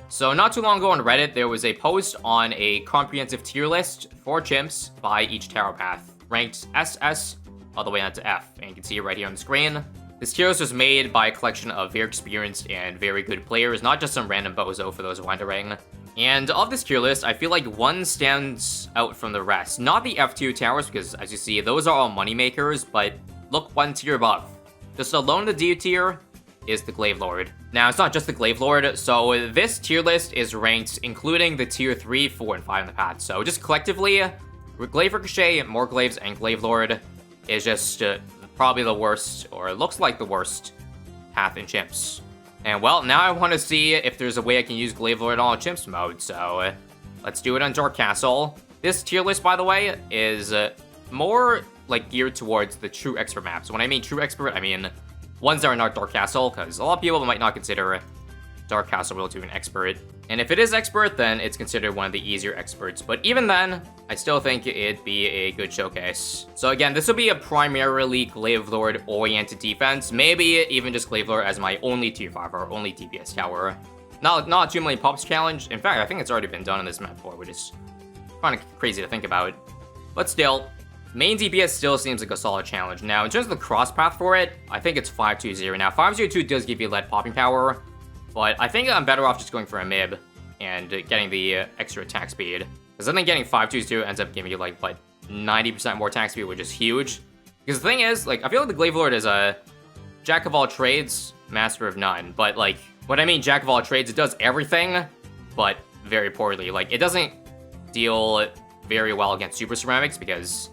So not too long ago on Reddit, there was a post on a comprehensive tier list for chimps by each tower path, ranked SS all the way down to F, and you can see it right here on the screen. This tier list was made by a collection of very experienced and very good players, not just some random bozo for those wondering. And of this tier list, I feel like one stands out from the rest. Not the F2 towers, because as you see, those are all moneymakers, but look one tier above. Just alone the D tier is the Glaive Lord. Now, it's not just the Glaive Lord, so this tier list is ranked including the tier 3, 4, and 5 in the path. So just collectively, Glaive Ricochet, more Glaives, and Glaive Lord is just probably the worst, or it looks like the worst, path in Chimps. And well, now I want to see if there's a way I can use Glaive Lord on Chimps mode, so let's do it on Dark Castle. This tier list, by the way, is more like geared towards the true expert maps. When I mean true expert, I mean ones that are not Dark Castle, because a lot of people might not consider Dark Castle World 2 an expert. And if it is expert, then it's considered one of the easier experts. But even then, I still think it'd be a good showcase. So again, this will be a primarily Glaive Lord oriented defense. Maybe even just Glaive Lord as my only tier 5 or only DPS tower. Not too many pops challenge. In fact, I think it's already been done on this map before, which is kind of crazy to think about. But still, main DPS still seems like a solid challenge. Now, in terms of the cross path for it, I think it's 520. Now, 502 does give you lead popping power, but I think I'm better off just going for a MIB and getting the extra attack speed. Because I think getting 522 ends up giving you, like, what, 90% more attack speed, which is huge. Because the thing is, like, I feel like the Glaive Lord is a jack of all trades, master of none. But, like, what I mean jack of all trades, it does everything, but very poorly. Like, it doesn't deal very well against Super Ceramics because,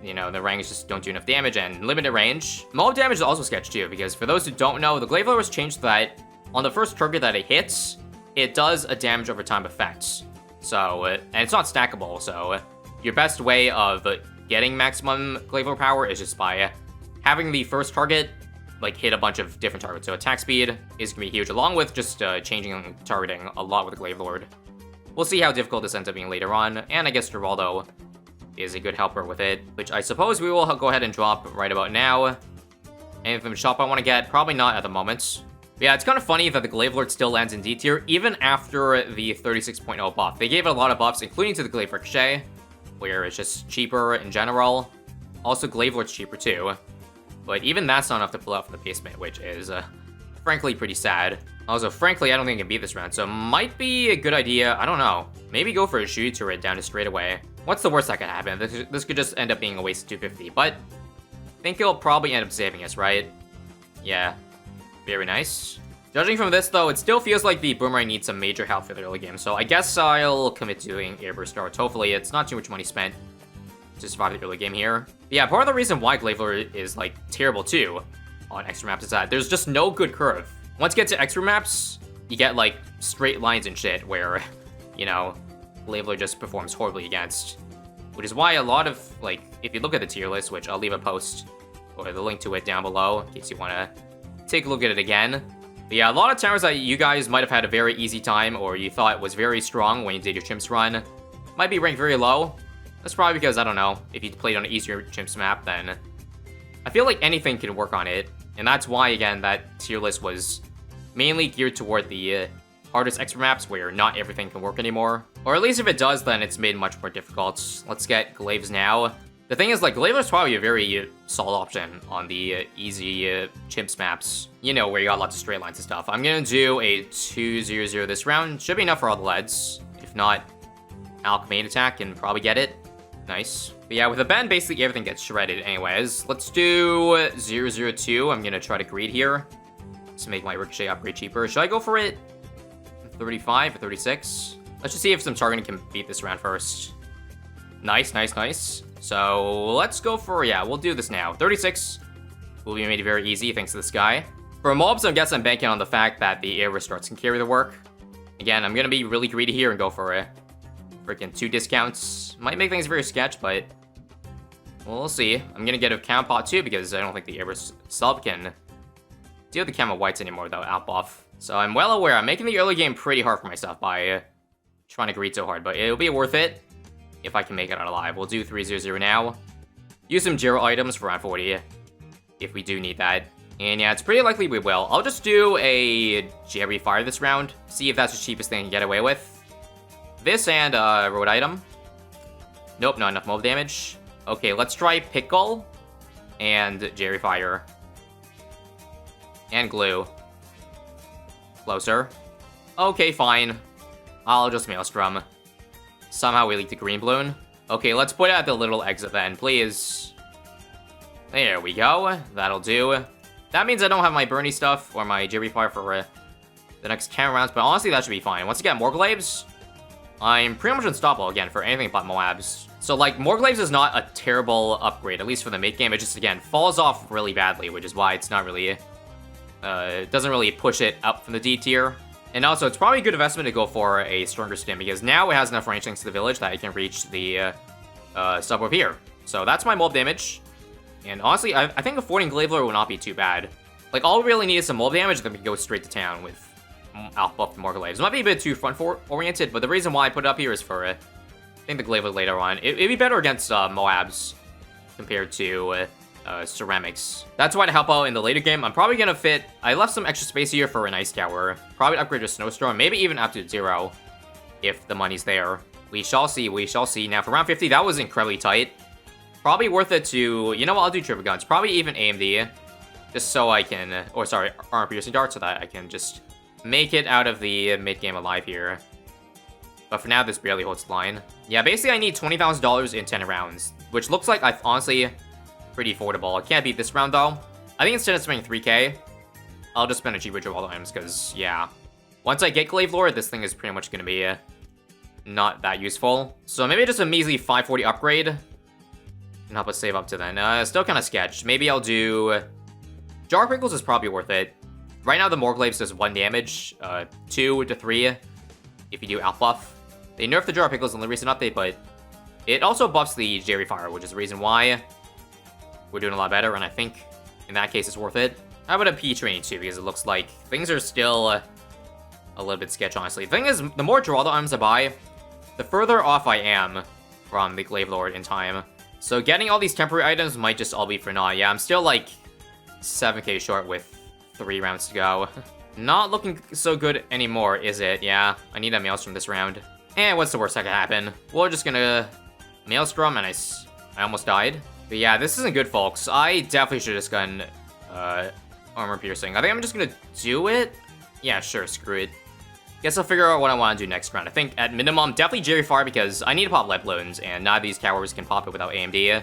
you know, the rangs just don't do enough damage, and limited range. Mob damage is also sketch too, because for those who don't know, the Glaive Lord was changed that on the first target that it hits, it does a damage over time effect. So, and it's not stackable, so your best way of getting maximum Glaive Lord power is just by having the first target, like, hit a bunch of different targets. So attack speed is going to be huge, along with just changing targeting a lot with the Glaive Lord. We'll see how difficult this ends up being later on, and I guess Geraldo is a good helper with it, which I suppose we will go ahead and drop right about now. Anything from the shop I want to get? Probably not at the moment. But yeah, it's kind of funny that the Glaive Lord still lands in D tier, even after the 36.0 buff. They gave it a lot of buffs, including to the Glaive Ricochet, where it's just cheaper in general. Also, Glaive Lord's cheaper too. But even that's not enough to pull out from the basement, which is, frankly, pretty sad. Also, frankly, I don't think I can beat this round, so might be a good idea. I don't know. Maybe go for a Shu turret down to straightaway. What's the worst that could happen? This could just end up being a waste of 250, but I think it'll probably end up saving us, right? Yeah. Very nice. Judging from this, though, it still feels like the Boomerang needs some major help for the early game, so I guess I'll commit to doing Airburst Starts. Hopefully, it's not too much money spent to survive the early game here. But yeah, part of the reason why Glaive Lord is, like, terrible, too, on extra maps is that there's just no good curve. Once you get to extra maps, you get, like, straight lines and shit where, you know, Glaive Lord just performs horribly against. Which is why a lot of, like, if you look at the tier list, which I'll leave a post or the link to it down below in case you want to take a look at it again. But yeah, a lot of towers that you guys might have had a very easy time or you thought was very strong when you did your Chimps run might be ranked very low. That's probably because, I don't know, if you played on an easier Chimps map, then I feel like anything can work on it. And that's why, again, that tier list was mainly geared toward the hardest expert maps where not everything can work anymore. Or at least if it does, then it's made much more difficult. Let's get Glaives now. The thing is, like, Glaive is probably a very solid option on the easy Chimps maps. You know, where you got lots of straight lines and stuff. I'm gonna do a 2-0-0 this round. Should be enough for all the leads. If not, Alchemy attack and probably get it. Nice. But yeah, with a bend, basically everything gets shredded anyways. Let's do 0-0-2. I'm gonna try to greed here to make my Ricochet upgrade cheaper. Should I go for it? 35 or 36? Let's just see if some targeting can beat this round first. Nice, nice, nice. So let's go for, yeah, we'll do this now. 36 will be made very easy thanks to this guy. For mobs, I guess I'm banking on the fact that the air restarts can carry the work. Again, I'm gonna be really greedy here and go for a freaking 2 discounts. Might make things very sketch, but we'll see. I'm gonna get a Cam Pot too because I don't think the air sub can deal with the Cam Whites anymore without out buff. So I'm well aware I'm making the early game pretty hard for myself by trying to greed so hard, but it'll be worth it if I can make it out alive. We'll do 3-0-0 now. Use some Jiro items for round 40 if we do need that. And yeah, it's pretty likely we will. I'll just do a Jerry Fire this round. See if that's the cheapest thing I can get away with. This and road item. Nope, not enough mob damage. Okay, let's try Pickle and Jerry Fire. And Glue. Closer. Okay, fine. I'll just Maelstrom. Somehow we leaked the green balloon. Okay, let's put out the little exit then, please. There we go. That'll do. That means I don't have my Bernie stuff or my Jerry Fire for the next 10 rounds, but honestly, that should be fine. Once again, more Glaives, I'm pretty much unstoppable again for anything but Moabs. So, like, more Glaives is not a terrible upgrade, at least for the mid game. It just, again, falls off really badly, which is why it's not really... it doesn't really push it up from the D tier. And also, it's probably a good investment to go for a stronger stim, because now it has enough range links to the village that it can reach the sub over here. So that's my mob damage. And honestly, I think affording Glaive Lord will not be too bad. Like, all we really need is some mob damage, then we can go straight to town with Alpha Buff and more Glaives. It might be a bit too front-oriented, but the reason why I put it up here is for, I think, the Glaive Lord later on. It'd be better against Moabs compared to Ceramics. That's why to help out in the later game, I'm probably gonna fit... I left some extra space here for an Ice Tower. Probably upgrade to Snowstorm, maybe even up to 0 if the money's there. We shall see, we shall see. Now, for round 50, that was incredibly tight. Probably worth it to... You know what, I'll do Triple Guns. Probably even AMD. Just so I can... Or, sorry, Armor Piercing Dart, so that I can just make it out of the mid-game alive here. But for now, this barely holds the line. Yeah, basically, I need $20,000 in 10 rounds, which looks like, honestly, pretty affordable. I can't beat this round, though. I think instead of spending 3K, I'll just spend a cheaper Jewel items, because, yeah. Once I get Glaive Lord, this thing is pretty much going to be not that useful. So maybe just a measly 540 upgrade can help us save up to then. Still kind of sketch. Maybe I'll do... Jar Prickles is probably worth it. Right now, the Morglaives does 1 damage, 2 to 3 if you do Alpha Buff. They nerfed the Jar Pickles in the recent update, but it also buffs the Jerry Fire, which is the reason why we're doing a lot better, and I think in that case it's worth it. How about a P-Train too, because it looks like things are still a little bit sketch, honestly. The thing is, the more Geraldo items I buy, the further off I am from the Glaive Lord in time. So getting all these temporary items might just all be for naught. Yeah, I'm still like 7K short with 3 rounds to go. Not looking so good anymore, is it? Yeah, I need a Maelstrom this round. And what's the worst that could happen? We're just gonna Maelstrom, and I almost died. But yeah, this isn't good, folks. I definitely should have just gotten Armor Piercing. I think I'm just gonna do it. Yeah, sure, screw it. Guess I'll figure out what I want to do next round. I think, at minimum, definitely Jerry Fire, because I need to pop Lead Balloons, and none of these towers can pop it without AMD.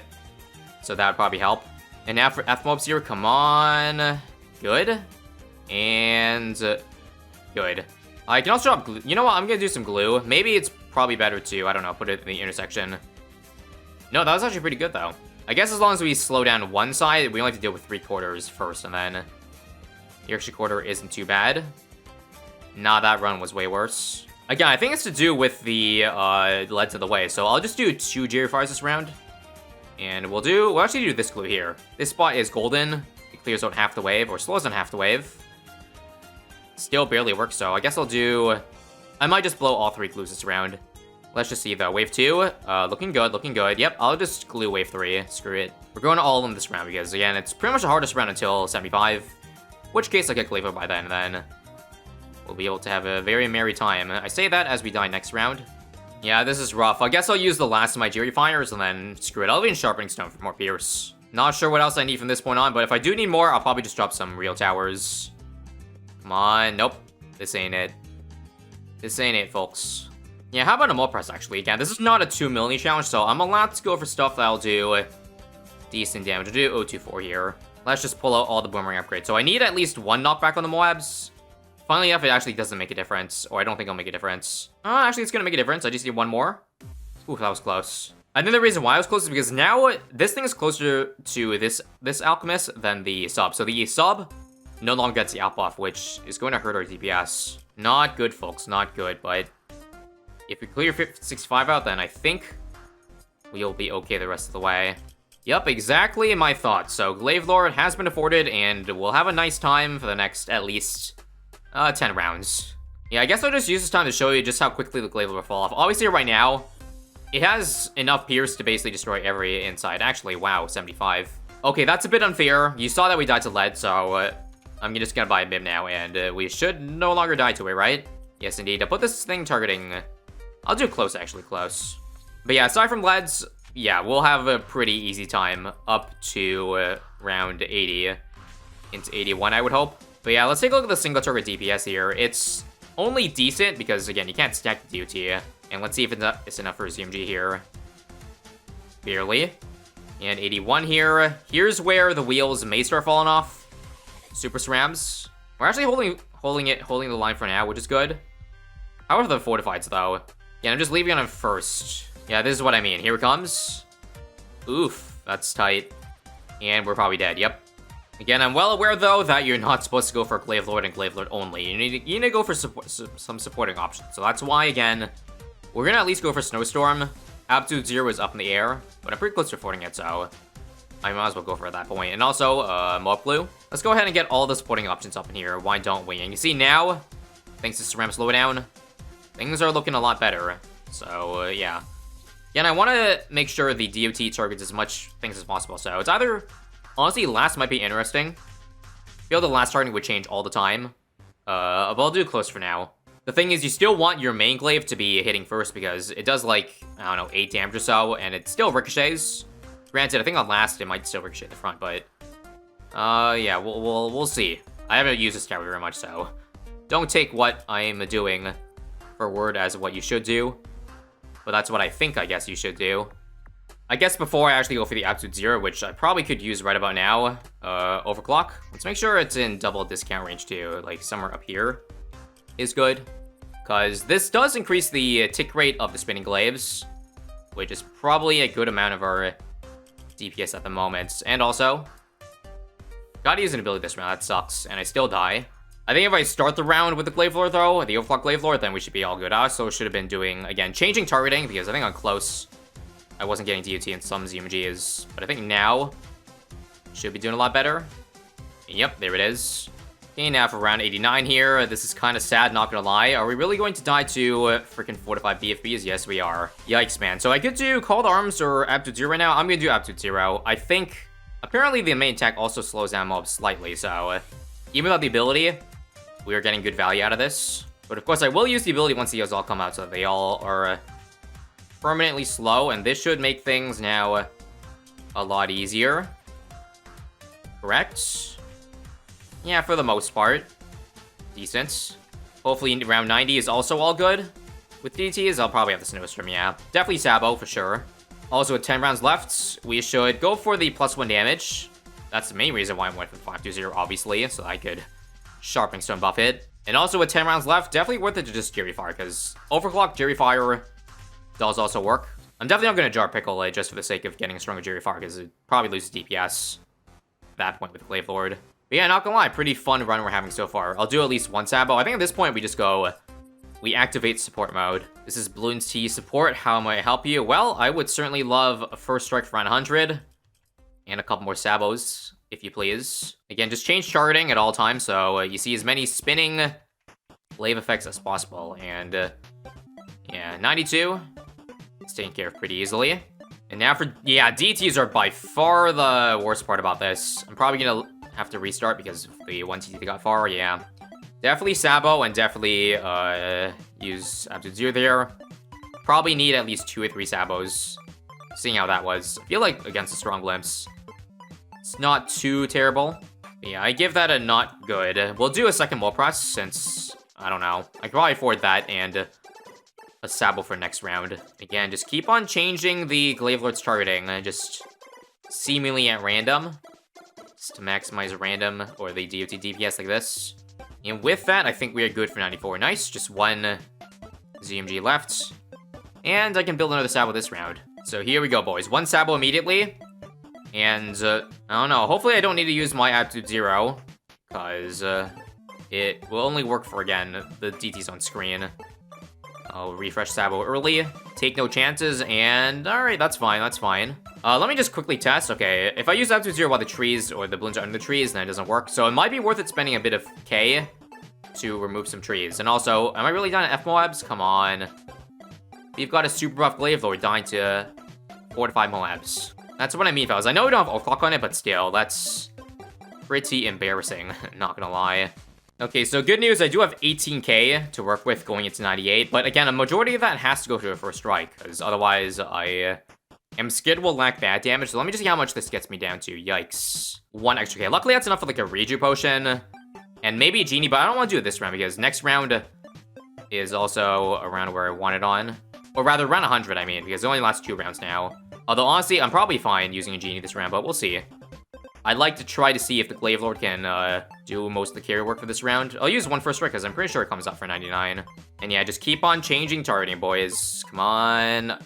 So that would probably help. And now for F-Mobs here, come on. Good. And good. I can also drop glue. You know what? I'm going to do some glue. Maybe it's probably better to, I don't know, put it in the intersection. No, that was actually pretty good, though. I guess as long as we slow down one side, we only have to deal with 3/4 first, and then the extra quarter isn't too bad. Nah, that run was way worse. Again, I think it's to do with the lead to the way, so I'll just do 2 Jerry Fires this round. And we'll actually do this glue here. This spot is golden. It clears out half the wave, or slows down half the wave. Still barely works, so I guess I'll do... I might just blow all 3 glues this round. Let's just see, though. Wave 2, looking good, looking good. Yep, I'll just glue wave 3. Screw it. We're going to all of them this round, because, again, it's pretty much the hardest round until 75. Which case I'll get Glaive by then, and then we'll be able to have a very merry time. I say that as we die next round. Yeah, this is rough. I guess I'll use the last of my Jerry Fires, and then screw it. I'll be in Sharpening Stone for more Pierce. Not sure what else I need from this point on, but if I do need more, I'll probably just drop some real towers. Come on. Nope. This ain't it. This ain't it, folks. Yeah, how about a Mole Press, actually? Again, this is not a 2 milli challenge, so I'm allowed to go for stuff that'll do decent damage. I'll do 024 here. Let's just pull out all the Boomerang upgrades. So I need at least 1 knockback on the Moabs. Funnily enough, it actually doesn't make a difference. Or I don't think it'll make a difference. Actually, it's gonna make a difference. I just need 1 more. Ooh, that was close. I think the reason why I was close is because now this thing is closer to this Alchemist than the sub. So the sub no longer gets the out buff, which is going to hurt our DPS. Not good, folks. Not good. But if we clear 65 out, then I think we'll be okay the rest of the way. Yep, exactly my thoughts. So Glaive Lord has been afforded, and we'll have a nice time for the next at least 10 rounds. Yeah, I guess I'll just use this time to show you just how quickly the Glaive Lord will fall off. Obviously, right now, it has enough Pierce to basically destroy every inside. Actually, wow, 75. Okay, that's a bit unfair. You saw that we died to lead, so I'm just gonna buy a bib now, and we should no longer die to it, right? Yes, indeed. I'll put this thing targeting... I'll do close, actually, close. But yeah, aside from leads, yeah, we'll have a pretty easy time up to round 80 into 81, I would hope. But yeah, let's take a look at the single target DPS here. It's only decent because, again, you can't stack the DOT. And let's see if it's enough for ZMG here. Barely. And 81 here. Here's where the wheels may start falling off. Super SRAMs. We're actually holding the line for now, which is good. How are the fortifieds, though? Yeah, I'm just leaving it on first. Yeah, this is what I mean. Here it comes. Oof, that's tight. And we're probably dead, yep. Again, I'm well aware, though, that you're not supposed to go for Glaive Lord and Glaive Lord only. You need to go for some supporting options. So that's why, again, we're gonna at least go for Snowstorm. Absolute 0 is up in the air, but I'm pretty close to affording it, so I might as well go for it at that point. And also, Mob Blue. Let's go ahead and get all the supporting options up in here. Why don't we? And you see now, thanks to SRAM slowdown, things are looking a lot better. So, yeah. Again, I want to make sure the DOT targets as much things as possible. So it's either... Honestly, last might be interesting. I feel the last targeting would change all the time. But I'll do close for now. The thing is, you still want your main glaive to be hitting first because it does, like, I don't know, 8 damage or so, and it still ricochets. Granted, I think on last it might still ricochet the front, but... yeah, we'll see. I haven't used this tower very much, so... Don't take what I'm doing for word as what you should do. But that's what I think, I guess, you should do. I guess before I actually go for the absolute 0, which I probably could use right about now, overclock. Let's make sure it's in double discount range too, like somewhere up here is good. Because this does increase the tick rate of the spinning glaives, which is probably a good amount of our DPS at the moment. And also, gotta use an ability this round, that sucks, and I still die. I think if I start the round with the Glaive Lord though, the overclock Glaive Lord, then we should be all good. I also should have been doing, again, changing targeting, because I think on close, I wasn't getting DOT in some ZMGs, but I think now should be doing a lot better. Yep, there it is. Okay, now for round 89 here. This is kind of sad, not gonna lie. Are we really going to die to freaking fortified BFBs? Yes, we are. Yikes, man. So I could do Called Arms or Absolute 0 right now. I'm gonna do Absolute 0. I think, apparently the main attack also slows down mobs slightly, so even without the ability, we are getting good value out of this. But of course, I will use the ability once the heals all come out so that they all are... permanently slow, and this should make things now a lot easier. Correct? Yeah, for the most part. Decent. Hopefully round 90 is also all good. With DTs, I'll probably have the Snowstorm, yeah. Definitely Sabo, for sure. Also, with 10 rounds left, we should go for the +1 damage. That's the main reason why I went for 5-2-0, obviously, so I could Sharpening Stone buff it. And also with 10 rounds left, definitely worth it to just Jerry Fire, because Overclock Jerry Fire does also work. I'm definitely not going to Jar Pickle it just for the sake of getting a stronger Jerry Fire, because it probably loses DPS at that point with Glaive Lord. But yeah, not gonna lie, pretty fun run we're having so far. I'll do at least one Sabo. I think at this point we just go, we activate support mode. This is Bloons TD support. How may I help you? Well, I would certainly love a first strike for round 100 and a couple more Sabos, if you please. Again, just change charting at all times, so you see as many spinning glaive effects as possible. And yeah, 92. It's taken care of pretty easily. And now for, yeah, DTs are by far the worst part about this. I'm probably gonna have to restart because of the one TT that got far, yeah. Definitely Sabo and definitely use Absolute 0 there. Probably need at least 2 or 3 Sabos, seeing how that was. I feel like against a strong glimpse, it's not too terrible. Yeah, I give that a not good. We'll do a second wall press since, I don't know, I can probably afford that and a Sabo for next round. Again, just keep on changing the Glaive Lord's targeting, just seemingly at random, just to maximize random or the DOT DPS like this. And with that, I think we are good for 94. Nice, just one ZMG left. And I can build another Sabo this round. So here we go, boys. One Sabo immediately. And, I don't know, hopefully I don't need to use my Absolute 0, because it will only work for, again, the DTs on screen. I'll refresh Sabo early, take no chances, and alright, that's fine, that's fine. Let me just quickly test. Okay, if I use Absolute 0 while the trees or the balloons are under the trees, then it doesn't work. So it might be worth it spending a bit of K to remove some trees. And also, am I really done at F Moabs? Come on. We've got a super buff Glaive Lord dying to 4 to 5 Moabs. That's what I mean, fellas. I know we don't have overclock on it, but still, that's pretty embarrassing, not gonna lie. Okay, so good news, I do have 18k to work with going into 98, but again, a majority of that has to go to the first strike, because otherwise I am scared we'll lack bad damage. So let me just see how much this gets me down to. Yikes. 1 extra k. Luckily, that's enough for like a reju potion, and maybe a genie, but I don't want to do it this round, because next round is also around where I want it on. Or rather, around 100, I mean, because it only lasts 2 rounds now. Although, honestly, I'm probably fine using a genie this round, but we'll see. I'd like to try to see if the Glaive Lord can do most of the carry work for this round. I'll use 1 first strike, because I'm pretty sure it comes up for 99. And yeah, just keep on changing targeting, boys. Come on.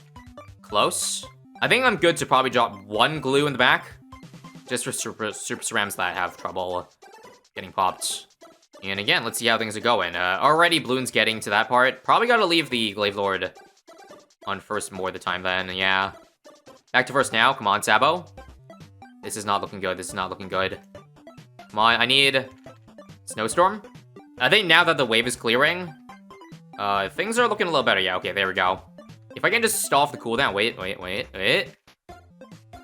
Close. I think I'm good to probably drop 1 glue in the back. Just for super cerams that have trouble getting popped. And again, let's see how things are going. Already, Bloon's getting to that part. Probably gotta leave the Glaive Lord on first more of the time then, yeah. Back to first now. Come on, Sabo. This is not looking good. This is not looking good. Come on, I need Snowstorm. I think now that the wave is clearing, things are looking a little better. Yeah, okay, there we go. If I can just stall off the cooldown. Wait.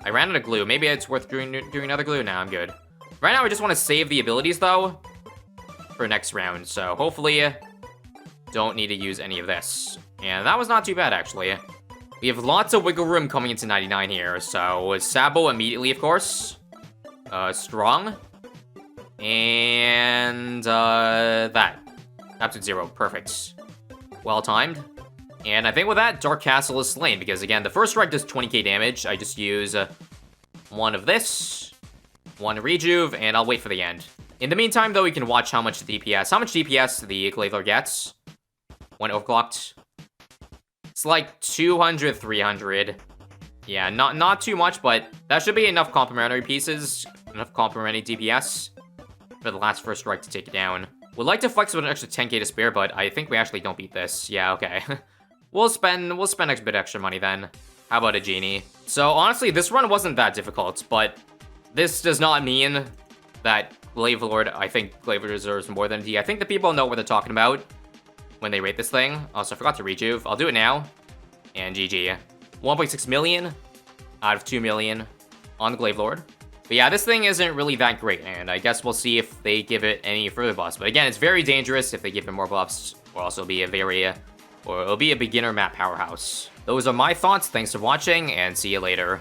I ran out of glue. Maybe it's worth doing another glue. Nah, I'm good. Right now, I just want to save the abilities, though, for next round. So hopefully, don't need to use any of this. And that was not too bad, actually. We have lots of wiggle room coming into 99 here. So Sabo immediately, of course. Strong. And that. Absolute 0. Perfect. Well timed. And I think with that, Dark Castle is slain. Because again, the first strike does 20k damage. I just use 1 of this. 1 rejuve. And I'll wait for the end. In the meantime, though, we can watch how much DPS the Glaive Lord gets when overclocked. It's like 200, 300. Yeah, not too much, but that should be enough complementary pieces, enough complementary DPS for the last first strike to take it down. Would like to flex with an extra 10k to spare, but I think we actually don't beat this. Yeah, okay. we'll spend a bit extra money then. How about a genie? So honestly, this run wasn't that difficult, but this does not mean that Glaive Lord, I think Glaive Lord deserves more than D. I think the people know what they're talking about when they rate this thing. Also, I forgot to rejuve. I'll do it now. And GG. 1.6 million out of 2 million on the Glaive Lord. But yeah, this thing isn't really that great, and I guess we'll see if they give it any further buffs. But again, it's very dangerous if they give it more buffs, or also be it'll be a beginner map powerhouse. Those are my thoughts. Thanks for watching, and see you later.